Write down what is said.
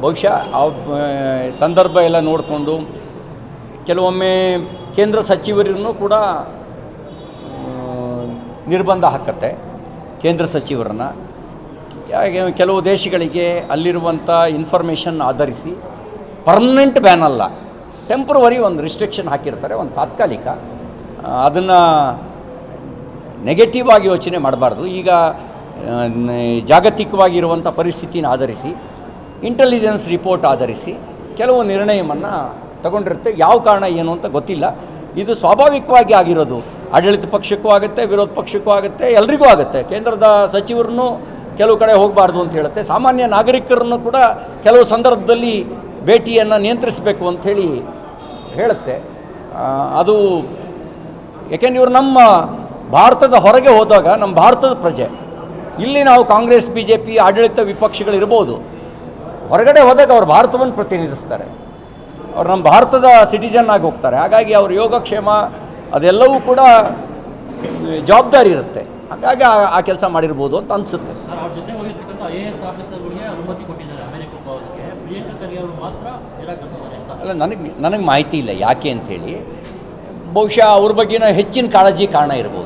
ಬಹುಶಃ ಆ ಸಂದರ್ಭ ಎಲ್ಲ ನೋಡಿಕೊಂಡು ಕೆಲವೊಮ್ಮೆ ಕೇಂದ್ರ ಸಚಿವರನ್ನು ಕೂಡ ನಿರ್ಬಂಧ ಹಾಕತ್ತೆ. ಕೇಂದ್ರ ಸಚಿವರನ್ನು ಕೆಲವು ದೇಶಗಳಿಗೆ ಅಲ್ಲಿರುವಂಥ ಇನ್ಫಾರ್ಮೇಷನ್ ಆಧರಿಸಿ ಪರ್ಮನೆಂಟ್ ಬ್ಯಾನ್ ಅಲ್ಲ, ಟೆಂಪ್ರವರಿ ಒಂದು ರಿಸ್ಟ್ರಿಕ್ಷನ್ ಹಾಕಿರ್ತಾರೆ, ಒಂದು ತಾತ್ಕಾಲಿಕ. ಅದನ್ನು ನೆಗೆಟಿವ್ ಆಗಿ ಯೋಚನೆ ಮಾಡಬಾರ್ದು. ಈಗ ಜಾಗತಿಕವಾಗಿರುವಂಥ ಪರಿಸ್ಥಿತಿನ ಆಧರಿಸಿ, ಇಂಟೆಲಿಜೆನ್ಸ್ ರಿಪೋರ್ಟ್ ಆಧರಿಸಿ ಕೆಲವು ನಿರ್ಣಯವನ್ನು ತಗೊಂಡಿರುತ್ತೆ. ಯಾವ ಕಾರಣ ಏನು ಅಂತ ಗೊತ್ತಿಲ್ಲ. ಇದು ಸ್ವಾಭಾವಿಕವಾಗಿ ಆಗಿರೋದು. ಆಡಳಿತ ಪಕ್ಷಕ್ಕೂ ಆಗುತ್ತೆ, ವಿರೋಧ ಪಕ್ಷಕ್ಕೂ ಆಗುತ್ತೆ, ಎಲ್ರಿಗೂ ಆಗುತ್ತೆ. ಕೇಂದ್ರದ ಸಚಿವರನ್ನು ಕೆಲವು ಕಡೆ ಹೋಗಬಾರ್ದು ಅಂತ ಹೇಳುತ್ತೆ. ಸಾಮಾನ್ಯ ನಾಗರಿಕರನ್ನು ಕೂಡ ಕೆಲವು ಸಂದರ್ಭದಲ್ಲಿ ಭೇಟಿಯನ್ನು ನಿಯಂತ್ರಿಸಬೇಕು ಅಂಥೇಳಿ ಹೇಳುತ್ತೆ. ಅದು ಯಾಕೆಂದ್ರೆ ಇವರು ನಮ್ಮ ಭಾರತದ ಹೊರಗೆ ಹೋದಾಗ ನಮ್ಮ ಭಾರತದ ಪ್ರಜೆ, ಇಲ್ಲಿ ನಾವು ಕಾಂಗ್ರೆಸ್ ಬಿ ಜೆ ಪಿ ಆಡಳಿತ ವಿಪಕ್ಷಗಳಿರ್ಬೋದು, ಹೊರಗಡೆ ಹೋದಾಗ ಅವರು ಭಾರತವನ್ನು ಪ್ರತಿನಿಧಿಸ್ತಾರೆ, ಅವ್ರು ನಮ್ಮ ಭಾರತದ ಸಿಟಿಜನ್ ಆಗಿ ಹೋಗ್ತಾರೆ. ಹಾಗಾಗಿ ಅವ್ರ ಯೋಗಕ್ಷೇಮ ಅದೆಲ್ಲವೂ ಕೂಡ ಜವಾಬ್ದಾರಿ ಇರುತ್ತೆ. ಹಾಗಾಗಿ ಆ ಕೆಲಸ ಮಾಡಿರ್ಬೋದು ಅಂತ ಅನಿಸುತ್ತೆ. ಅವ್ರ ಜೊತೆ ಹೋಗಿರ್ತಕ್ಕಂಥ IAS ಆಫೀಸರ್ಗಳಿಗೆ ಅನುಮತಿ ಕೊಟ್ಟಿದ್ದಾರೆ ಅಮೆರಿಕಕ್ಕೆ ಹೋಗೋದಕ್ಕೆ, ಪ್ರಿಯಾಂಕಾ ಖರ್ಗೆ ಅವರು ಮಾತ್ರ ನಿರಾಕರಿಸಿದ್ದಾರೆ ಅಂತ. ಅಲ್ಲ, ನನಗೆ ಮಾಹಿತಿ ಇಲ್ಲ ಯಾಕೆ ಅಂಥೇಳಿ. ಬಹುಶಃ ಅವ್ರ ಬಗ್ಗೆನ ಹೆಚ್ಚಿನ ಕಾಳಜಿ ಕಾರಣ ಇರ್ಬೋದು.